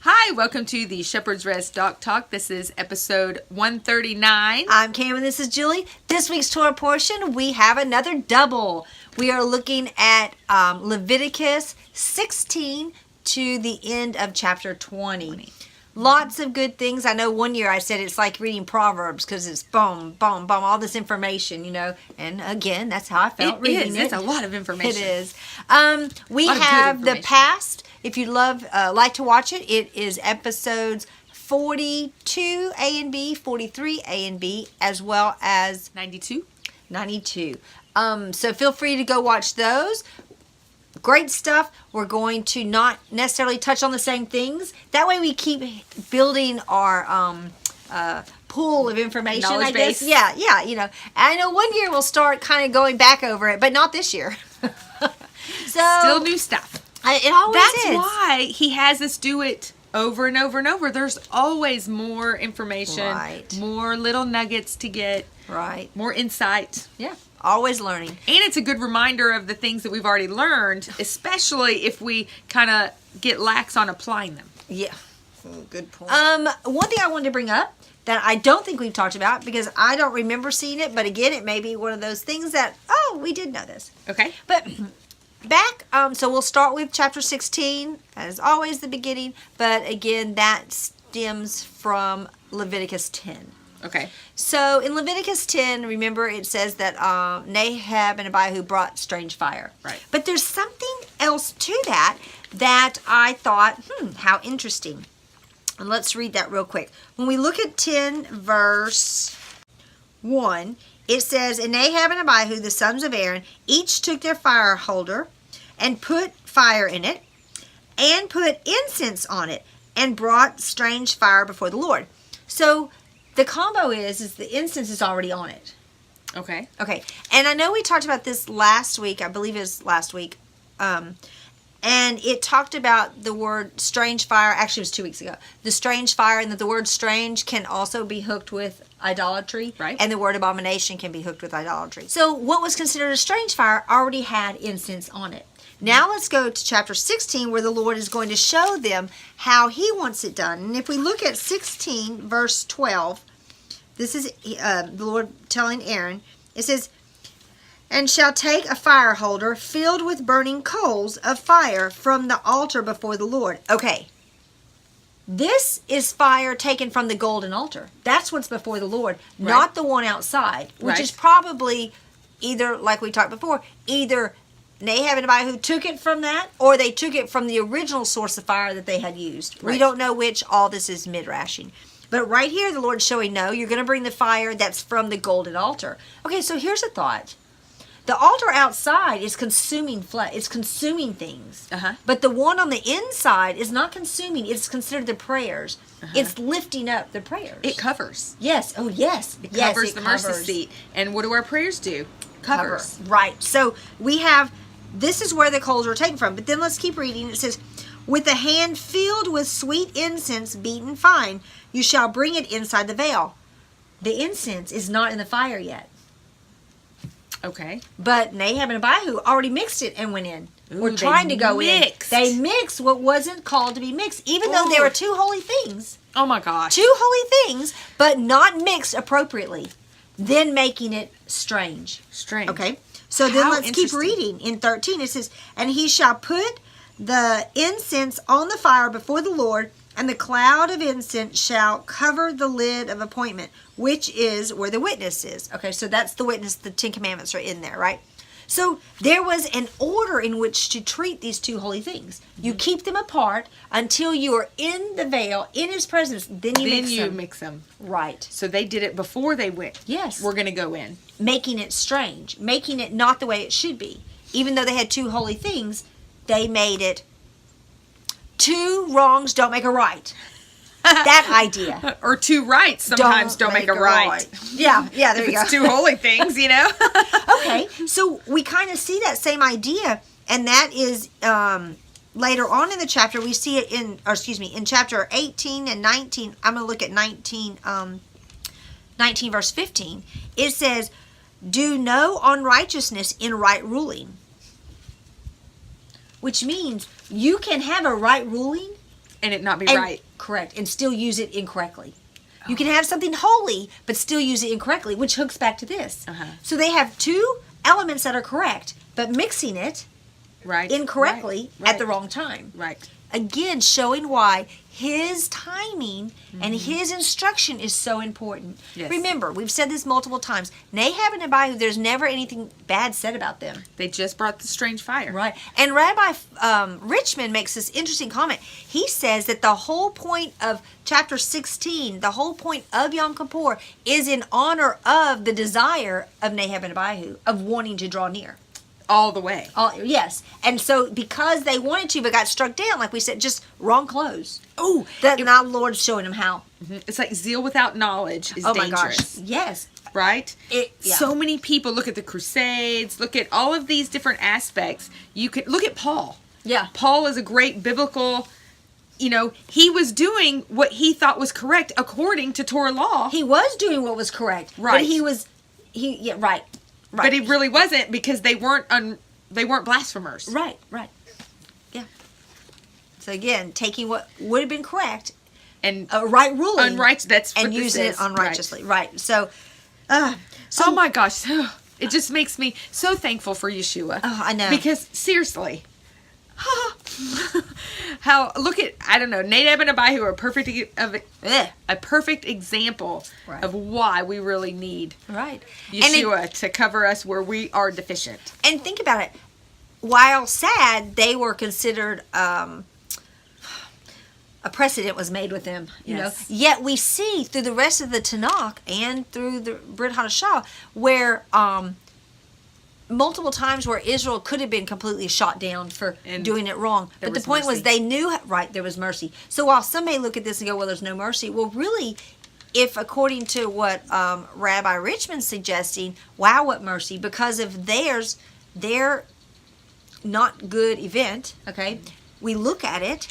Hi, welcome to the Shepherd's Rest Doc Talk. This is episode 139. I'm Cam and this is Julie. This week's Torah portion, we have another double. We are looking at Leviticus 16 to the end of chapter 20. Lots of good things. I know one year I said it's like reading Proverbs because it's boom, boom, boom, all this information, And again, that's how I felt reading it. It's a lot of information. It is. We have the past. If you like to watch it, it is episodes 42 A and B, 43 A and B, as well as 92. So feel free to go watch those. Great stuff. We're going to not necessarily touch on the same things. That way we keep building our pool of information. Knowledge base. Yeah. I know one year we'll start kind of going back over it, but not this year. Still new stuff. It always is. That's why he has us do it over and over and over. There's always more information, right. More little nuggets to get, right? More insight. Yeah, always learning. And it's a good reminder of the things that we've already learned, especially if we kind of get lax on applying them. Yeah, good point. One thing I wanted to bring up that I don't think we've talked about because I don't remember seeing it, but again, it may be one of those things that, we did know this. Okay. But back, so we'll start with chapter 16, as always the beginning, but again, that stems from Leviticus 10. Okay. So in Leviticus 10, remember it says that Nahab and Abihu brought strange fire. Right. But there's something else to that I thought, how interesting. And let's read that real quick. When we look at 10 verse 1, it says, and Nahab and Abihu, the sons of Aaron, each took their fire holder and put fire in it and put incense on it and brought strange fire before the Lord. So the combo is the incense is already on it. Okay. Okay. And I know we talked about this last week. I believe it was last week. And it talked about the word strange fire. Actually, it was 2 weeks ago. The strange fire, and that the word strange can also be hooked with idolatry. Right. And the word abomination can be hooked with idolatry. So what was considered a strange fire already had incense on it. Now let's go to chapter 16 where the Lord is going to show them how he wants it done. And if we look at 16 verse 12, this is the Lord telling Aaron, it says, and shall take a fire holder filled with burning coals of fire from the altar before the Lord. Okay. This is fire taken from the golden altar. That's what's before the Lord, right. Not the one outside, which is probably either, like we talked before, either Nahab and Abihu took it from that, or they took it from the original source of fire that they had used. Right. We don't know which. All this is midrashing. But right here, the Lord's showing, no, you're going to bring the fire that's from the golden altar. Okay, so here's a thought. The altar outside is consuming flesh. It's consuming things. Uh-huh. But the one on the inside is not consuming. It's considered the prayers. Uh-huh. It's lifting up the prayers. It covers. Yes. Oh, yes. It covers the mercy seat. And what do our prayers do? Covers. Right. So we have, this is where the coals are taken from. But then let's keep reading. It says, with a hand filled with sweet incense beaten fine, you shall bring it inside the veil. The incense is not in the fire yet. Okay. But Nahab and Abihu already mixed it and went in. We're trying to go mixed. in. They mixed what wasn't called to be mixed, even though there were two holy things. Oh my gosh. Two holy things, but not mixed appropriately. Then making it strange. Strange. Okay. So then let's keep reading. In 13 it says, and he shall put the incense on the fire before the Lord, and the cloud of incense shall cover the lid of appointment, which is where the witness is. Okay, so that's the witness. The 10 Commandments are in there, right? So there was an order in which to treat these two holy things. You keep them apart until you are in the veil, in his presence. Then you mix them. Right. So they did it before they went. Yes. We're going to go in. Making it strange. Making it not the way it should be. Even though they had two holy things, they made it two wrongs don't make a right. That idea. Or two rights sometimes don't make a right. Yeah, there you go. It's two holy things, Okay, so we kind of see that same idea, and that is later on in the chapter. We see it in chapter 18 and 19. I'm going to look at 19 verse 15. It says, do no unrighteousness in right ruling. Which means you can have a right ruling And it not be and, right. Correct. And still use it incorrectly. You can have something holy, but still use it incorrectly, which hooks back to this. So they have two elements that are correct, but mixing it incorrectly at the wrong time. Right. Again, showing why his timing and his instruction is so important. Yes. Remember, we've said this multiple times. Nahab and Abihu, there's never anything bad said about them. They just brought the strange fire. Right. And Rabbi Richmond makes this interesting comment. He says that the whole point of chapter 16, the whole point of Yom Kippur, is in honor of the desire of Nahab and Abihu, of wanting to draw near. All the way. Yes. And so because they wanted to but got struck down, like we said, just wrong clothes. Oh. Now the Lord's showing them how. It's like zeal without knowledge is my dangerous. gosh. Yes. Right? Yeah. So many people look at the Crusades, look at all of these different aspects. You can look at Paul. Yeah. Paul is a great biblical, he was doing what he thought was correct according to Torah law. He was doing what was correct. Right. But right. But he really wasn't, because they weren't blasphemers. Right. Yeah. So again, taking what would have been correct and a right ruling, that's what and this using is. it unrighteously. Right. So, oh my gosh, it just makes me so thankful for Yeshua. Oh, I know. Because seriously, Nadab and Abihu are a perfect example of why we really need Yeshua to cover us where we are deficient. And think about it. While sad, they were considered a precedent was made with them. You know. Yet we see through the rest of the Tanakh and through the Brit Hadashah where multiple times where Israel could have been completely shot down for doing it wrong. But the point was they knew, there was mercy. So while some may look at this and go, well, there's no mercy. Well, really, if according to what Rabbi Richmond's suggesting, wow, what mercy, because of their not good event, okay, we look at it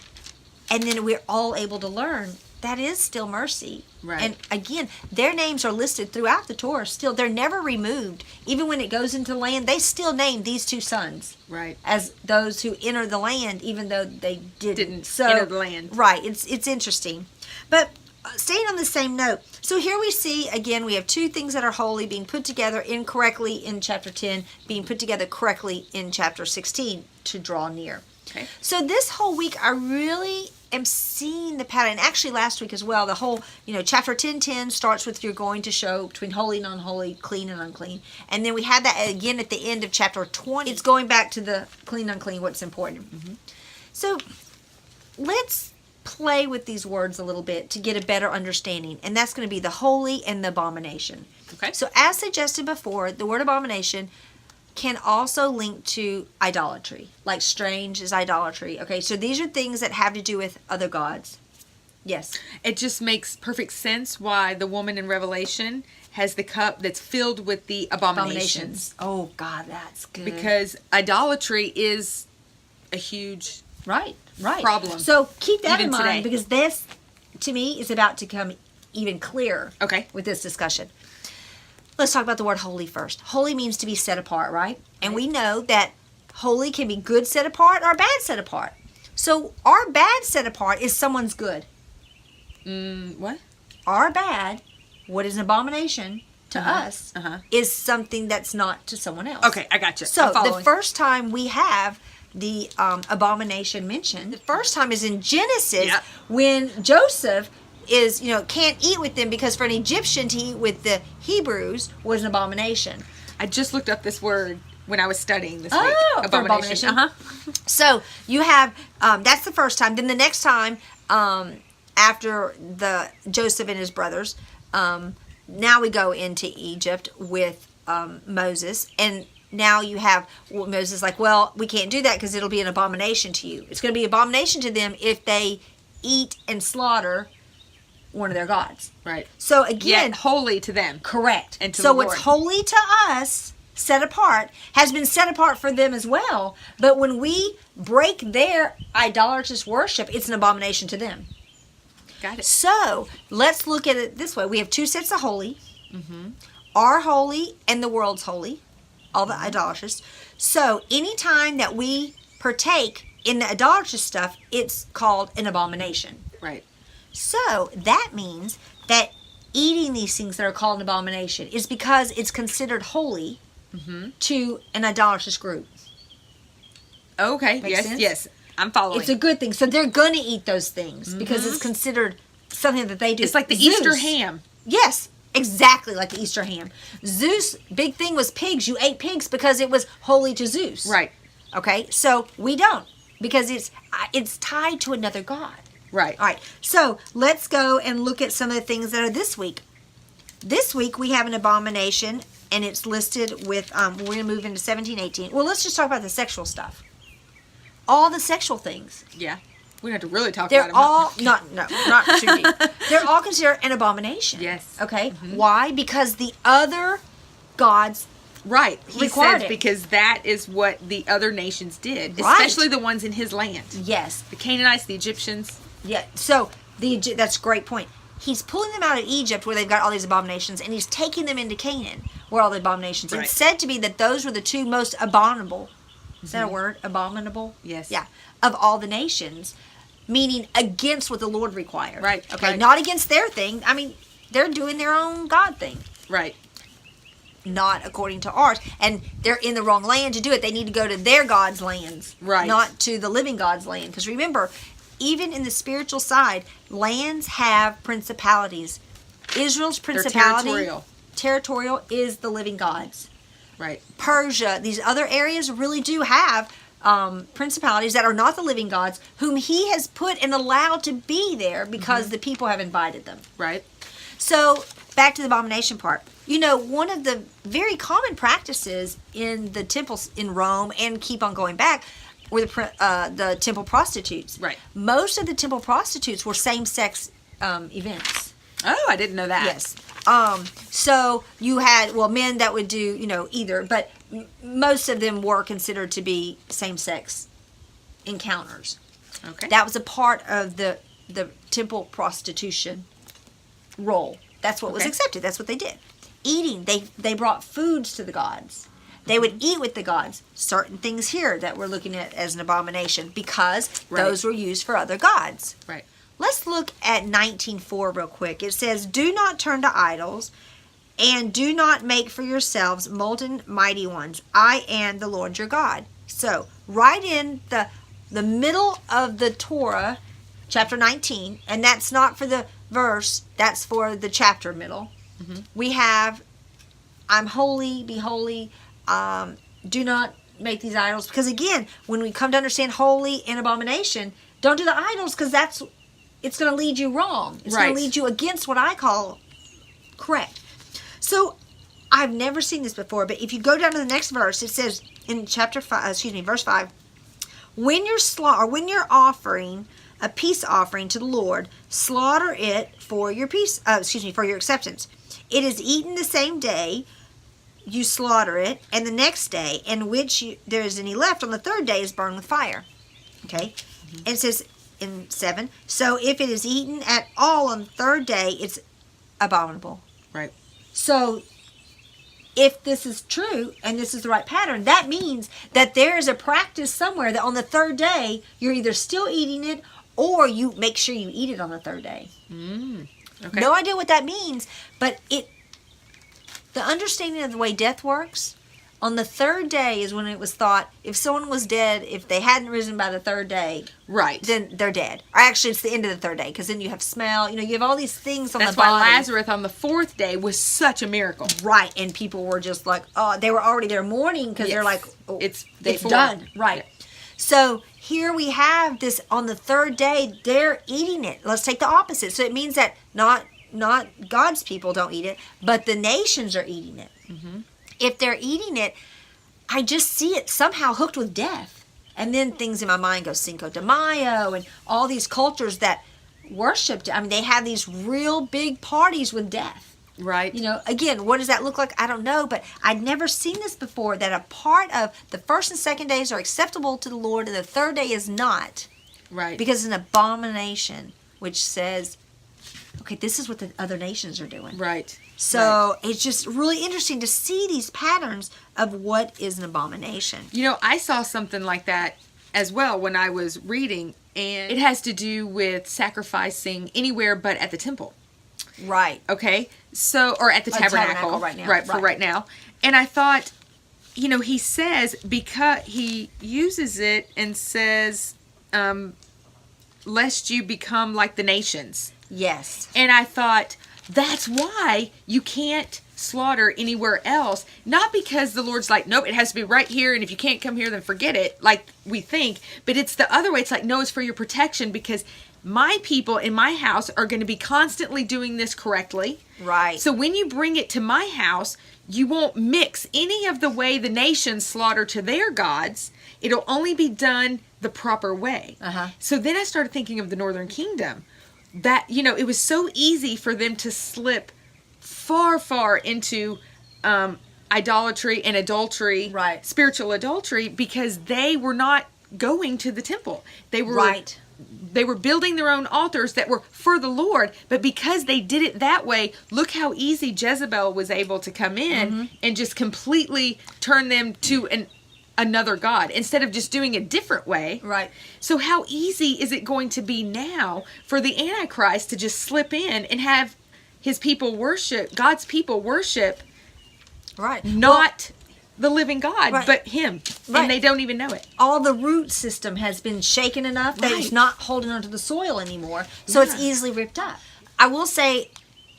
and then we're all able to learn that is still mercy. Right. And again, their names are listed throughout the Torah still. They're never removed. Even when it goes into the land, they still name these two sons. Right. As those who enter the land, even though they didn't enter the land. Right. It's interesting. But staying on the same note, so here we see, again, we have two things that are holy being put together incorrectly in chapter 10, being put together correctly in chapter 16 to draw near. Okay. So this whole week, I really am seeing the pattern. Actually, last week as well, the whole, chapter 10:10 starts with you're going to show between holy and unholy, clean and unclean. And then we had that again at the end of chapter 20. It's going back to the clean, unclean, what's important. Mm-hmm. So let's play with these words a little bit to get a better understanding. And that's going to be the holy and the abomination. Okay. So as suggested before, the word abomination can also link to idolatry. Like strange is idolatry. Okay, so these are things that have to do with other gods. Yes. It just makes perfect sense why the woman in Revelation has the cup that's filled with the abominations. Oh, God, that's good. Because idolatry is a huge problem. So keep that even in mind today. because this, to me, is about to become even clearer with this discussion. Let's talk about the word holy first. Holy means to be set apart, right? And we know that holy can be good set apart or bad set apart. So our bad set apart is someone's good. What? Our bad, what is an abomination to us, is something that's not to someone else. Okay, I got you. So the first time we have the abomination mentioned, the first time is in Genesis when Joseph is, can't eat with them because for an Egyptian to eat with the Hebrews was an abomination. I just looked up this word when I was studying this week. Abomination. So you have, that's the first time. Then the next time, after the Joseph and his brothers, now we go into Egypt with Moses, and now you have Moses like, well, we can't do that because it'll be an abomination to you. It's going to be an abomination to them if they eat and slaughter one of their gods. Right. So again, yet holy to them. Correct. And to so the Lord. what's holy to us, set apart, has been set apart for them as well. But when we break their idolatrous worship, it's an abomination to them. Got it. So let's look at it this way. We have two sets of holy. Our holy and the world's holy. All the idolatrous. So anytime that we partake in the idolatrous stuff, it's called an abomination. Right. So that means that eating these things that are called an abomination is because it's considered holy to an idolatrous group. Okay. Makes sense? Yes. I'm following. It's a good thing. So they're going to eat those things because it's considered something that they do. It's like the Zeus. Easter ham. Yes, exactly like the Easter ham. Zeus, big thing was pigs. You ate pigs because it was holy to Zeus. Right. Okay, so we don't because it's tied to another god. Right. All right, so let's go and look at some of the things that are this week. This week we have an abomination, and it's listed with, we're going to move into 17:18. Well, let's just talk about the sexual stuff. All the sexual things. Yeah. We don't have to really talk They're about them. not too deep. They're all considered an abomination. Yes. Okay. Why? Because the other gods Right. He required says it. because that is what the other nations did, Right. especially the ones in his land. Yes. The Canaanites, the Egyptians. Yeah. So that's a great point. He's pulling them out of Egypt where they've got all these abominations, and he's taking them into Canaan where all the abominations. Right. It's said to be that those were the two most abominable. Is that a word? Abominable? Yes. Yeah. Of all the nations, meaning against what the Lord required. Right. Okay. Right. Not against their thing. I mean, they're doing their own God thing. Right. Not according to ours. And they're in the wrong land to do it. They need to go to their God's lands. Right. Not to the living God's land. Because remember, even in the spiritual side, lands have principalities. Israel's principality, territorial is the living gods. Right. Persia, these other areas really do have principalities that are not the living gods, whom he has put and allowed to be there because the people have invited them. Right. So, back to the abomination part. You know, one of the very common practices in the temples in Rome, and keep on going back, were the temple prostitutes. Right. Most of the temple prostitutes were same-sex events. Oh, I didn't know that. Yes. So you had, men that would do, either, but most of them were considered to be same-sex encounters. Okay. That was a part of the temple prostitution role. That's what was accepted. That's what they did. Eating, they brought foods to the gods. They would eat with the gods. Certain things here that we're looking at as an abomination because those were used for other gods. Right. Let's look at 19:4 real quick. It says, "Do not turn to idols, and do not make for yourselves molten mighty ones. I am the Lord your God." So, right in the middle of the Torah, chapter 19, and that's not for the verse, that's for the chapter middle. We have, "I'm holy, be holy, do not make these idols." Because again, when we come to understand holy and abomination, don't do the idols because it's going to lead you wrong. It's going to lead you against what I call correct. So I've never seen this before, but if you go down to the next verse, it says in verse 5, when you're offering a peace offering to the Lord, slaughter it for your for your acceptance. It is eaten the same day you slaughter it, and the next day, in which there is any left on the third day, is burned with fire. Okay? And it says in 7, so if it is eaten at all on the third day, it's abominable. Right. So if this is true and this is the right pattern, that means that there is a practice somewhere that on the third day you're either still eating it or you make sure you eat it on the third day. Okay. No idea what that means, but the understanding of the way death works, on the third day is when it was thought if someone was dead, if they hadn't risen by the third day, then they're dead. Or actually, it's the end of the third day because then you have smell. You have all these things on the body. That's why Lazarus on the fourth day was such a miracle. Right, and people were just like, oh, they were already there mourning because they're like, oh, it's done. Right. So here we have this on the third day, they're eating it. Let's take the opposite. So it means that not God's people don't eat it, but the nations are eating it. If they're eating it, I just see it somehow hooked with death. And then things in my mind go Cinco de Mayo and all these cultures that worship. I mean, they have these real big parties with death. Right. Again, what does that look like? I don't know, but I'd never seen this before, that a part of the first and second days are acceptable to the Lord and the third day is not. Right. Because it's an abomination, which says, okay, this is what the other nations are doing. Right. So it's just really interesting to see these patterns of what is an abomination. I saw something like that as well when I was reading, and it has to do with sacrificing anywhere but at the temple. Right. Okay. So, or at the tabernacle right now. Right, for right now. And I thought, he says, because he uses it and says, lest you become like the nations. Yes. And I thought, that's why you can't slaughter anywhere else. Not because the Lord's like, nope, it has to be right here, and if you can't come here, then forget it, like we think. But it's the other way. It's like, no, it's for your protection, because my people in my house are going to be constantly doing this correctly. Right. So when you bring it to my house, you won't mix any of the way the nations slaughter to their gods. It'll only be done the proper way. So then I started thinking of the Northern Kingdom. That, it was so easy for them to slip far, far into idolatry and adultery, right, spiritual adultery, because they were not going to the temple. They were right. They were building their own altars that were for the Lord, but because they did it that way, look how easy Jezebel was able to come in and just completely turn them to another god instead of just doing a different way. Right. So how easy is it going to be now for the Antichrist to just slip in and have his people worship, God's people worship, right, not the living God, right, but him, right, and they don't even know it. All the root system has been shaken enough that it's not holding onto the soil anymore, so it's easily ripped up. I will say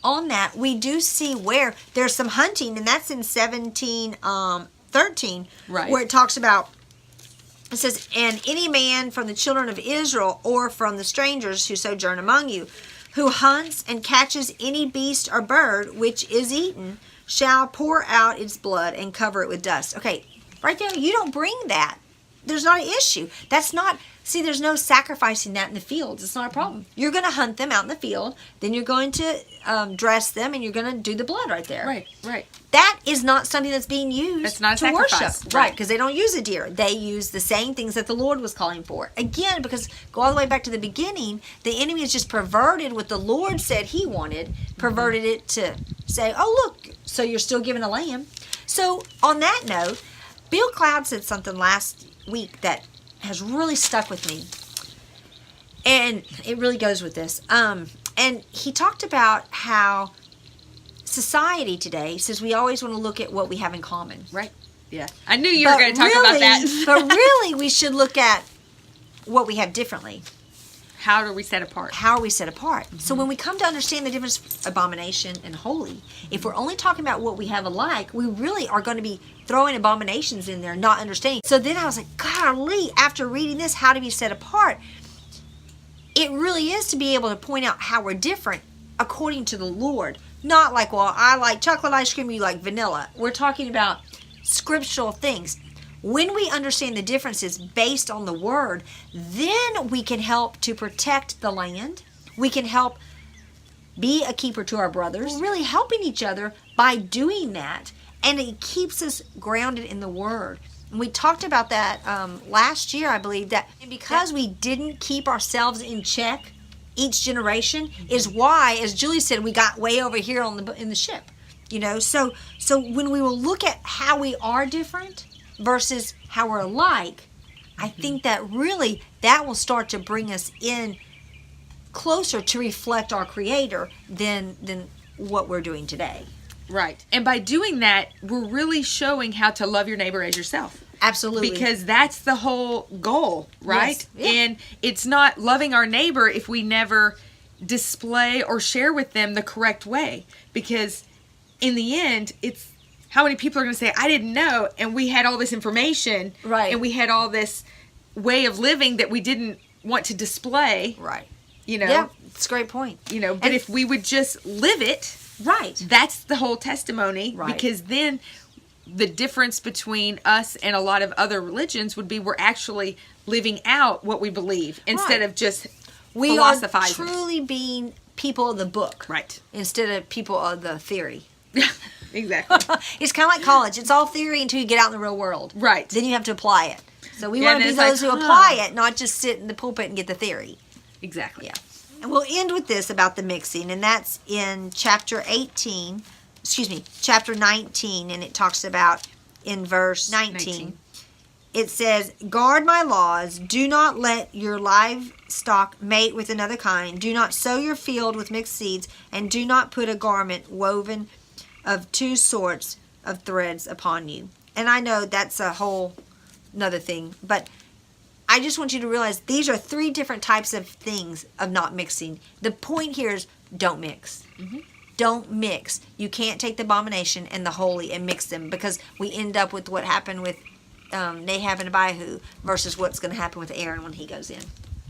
on that, we do see where there's some hunting, and that's in 17:13, right, where it talks about, it says, and any man from the children of Israel or from the strangers who sojourn among you, who hunts and catches any beast or bird which is eaten, shall pour out its blood and cover it with dust. Okay, right there, you don't bring that. There's not an issue. That's not, see, there's no sacrificing that in the fields. It's not a problem. You're going to hunt them out in the field, then you're going to dress them, and you're going to do the blood right there. Right, right. That is not something that's being used that's not to sacrifice. Worship. Right, because they don't use a deer. They use the same things that the Lord was calling for. Again, because go all the way back to the beginning, the enemy has just perverted what the Lord said he wanted, perverted it to say, oh, look, so you're still giving a lamb. So on that note, Bill Cloud said something last week that has really stuck with me. And it really goes with this. And he talked about how society today says we always want to look at what we have in common. Right. Yeah. I knew you were going to talk about that. But really, we should look at what we have differently. How are we set apart? How are we set apart? So when we come to understand the difference between abomination and holy, if we're only talking about what we have alike, we really are going to be throwing abominations in there, not understanding. So then I was like, golly, after reading this, how to be set apart, it really is to be able to point out how we're different according to the Lord. Not like, well, I like chocolate ice cream, you like vanilla. We're talking about scriptural things. When we understand the differences based on the Word, then we can help to protect the land. We can help be a keeper to our brothers. We're really helping each other by doing that. And it keeps us grounded in the Word. And we talked about that last year, I believe, that because we didn't keep ourselves in check each generation is why, as Julie said, we got way over here in the ship. So when we will look at how we are different versus how we're alike, I think that really that will start to bring us in closer to reflect our Creator than what we're doing today. Right. And by doing that, we're really showing how to love your neighbor as yourself. Absolutely. Because that's the whole goal, right? Yes. Yeah. And it's not loving our neighbor if we never display or share with them the correct way. Because in the end, it's how many people are going to say, I didn't know, and we had all this information, right, and we had all this way of living that we didn't want to display. Right. Yeah, it's a great point. But if we would just live it, right, that's the whole testimony. Right. Because then the difference between us and a lot of other religions would be we're actually living out what we believe instead of just philosophizing. We are truly being people of the book. Right. Instead of people of the theory. Exactly. It's kind of like college. It's all theory until you get out in the real world. Right. Then you have to apply it. So we want to be those who apply it, not just sit in the pulpit and get the theory. Exactly. Yeah. And we'll end with this about the mixing, and that's in chapter 19, and it talks about in verse 19. it says, guard my laws. Do not let your livestock mate with another kind. Do not sow your field with mixed seeds. And do not put a garment woven of two sorts of threads upon you. And I know that's a whole another thing. But I just want you to realize these are 3 different types of things of not mixing. The point here is don't mix. Mm-hmm. Don't mix. You can't take the abomination and the holy and mix them, because we end up with what happened with Nahab and Abihu versus what's going to happen with Aaron when he goes in.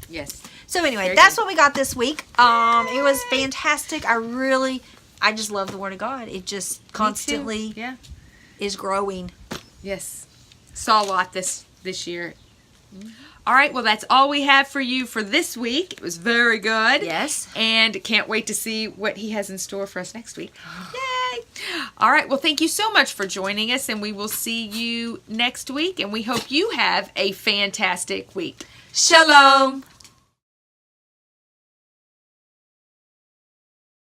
Yes. So anyway, Very that's good. what we got this week. It was fantastic. I just love the Word of God. It just constantly is growing. Yes. Saw a lot this year. All right, well, that's all we have for you for this week. It was very good. Yes. And can't wait to see what he has in store for us next week. Yay! All right, well, thank you so much for joining us, and we will see you next week, and we hope you have a fantastic week. Shalom!